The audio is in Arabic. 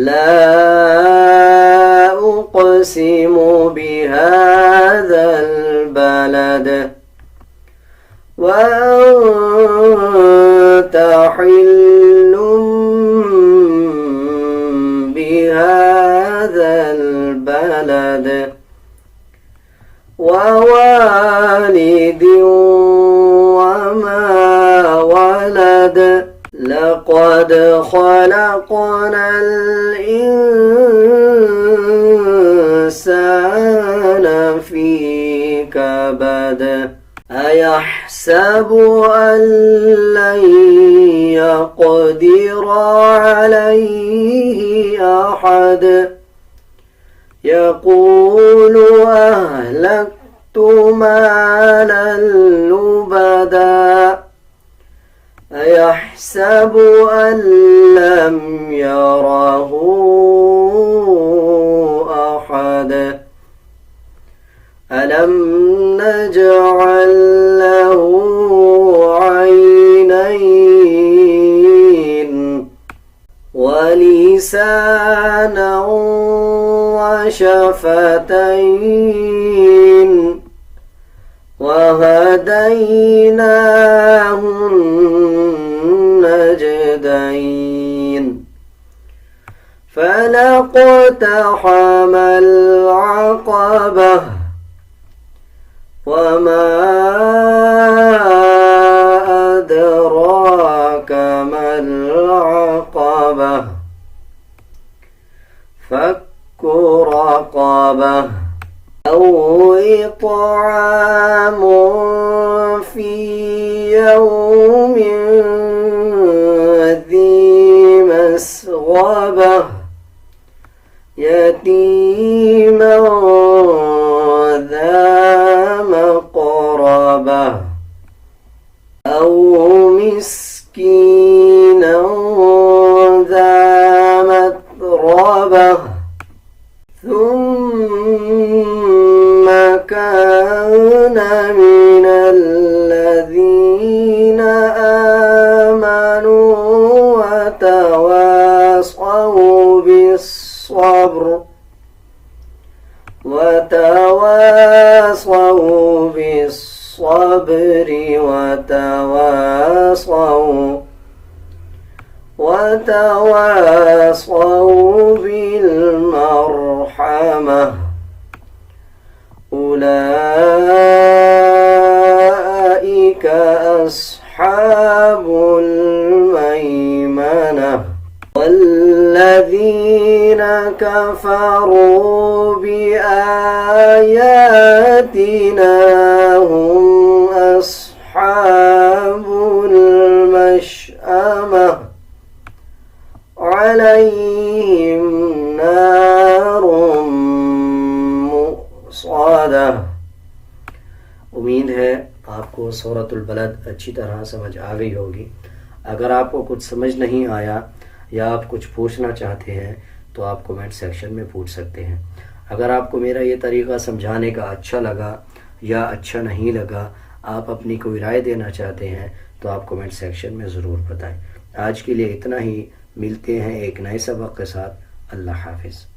لا أقسم بهذا البلد وأنت حل بهذا البلد ووالد وما ولد لقد خلقنا الإنسان في كبد أيحسب أن لن يقدر عليه أحد يقول أهلكت مالا لبدا أيحسب أن لم يره أحد ألم نجعل له عينين ولسانا وشفتين وهديناه النجدين فلاقتحم العقبة وما أدراك ما العقبة فك رقبة أو إطعام في يوم ذي مسغبة يتيما ذا مقربة أو مسكينا ذا متربة ثم كان من الذين آمنوا وتواصوا بالصبر وتواصوا بالمرحمة أولئك أصحاب الميمنة والذين كفروا بآياتنا هم أصحاب المشأمة عليهم नार मुसादा। उम्मीद है आपको सूरतुल बलद अच्छी तरह समझ आ गई होगी। अगर आपको कुछ समझ नहीं आया या आप कुछ पूछना चाहते हैं तो आप कमेंट सेक्शन में पूछ सकते हैं। अगर आपको मेरा ये तरीक़ा समझाने का अच्छा लगा या अच्छा नहीं लगा, आप अपनी कोई राय देना चाहते हैं तो आप कमेंट सेक्शन में ज़रूर बताएं। आज के लिए इतना ही, मिलते हैं एक नए सबक के साथ। अल्लाह हाफिज़।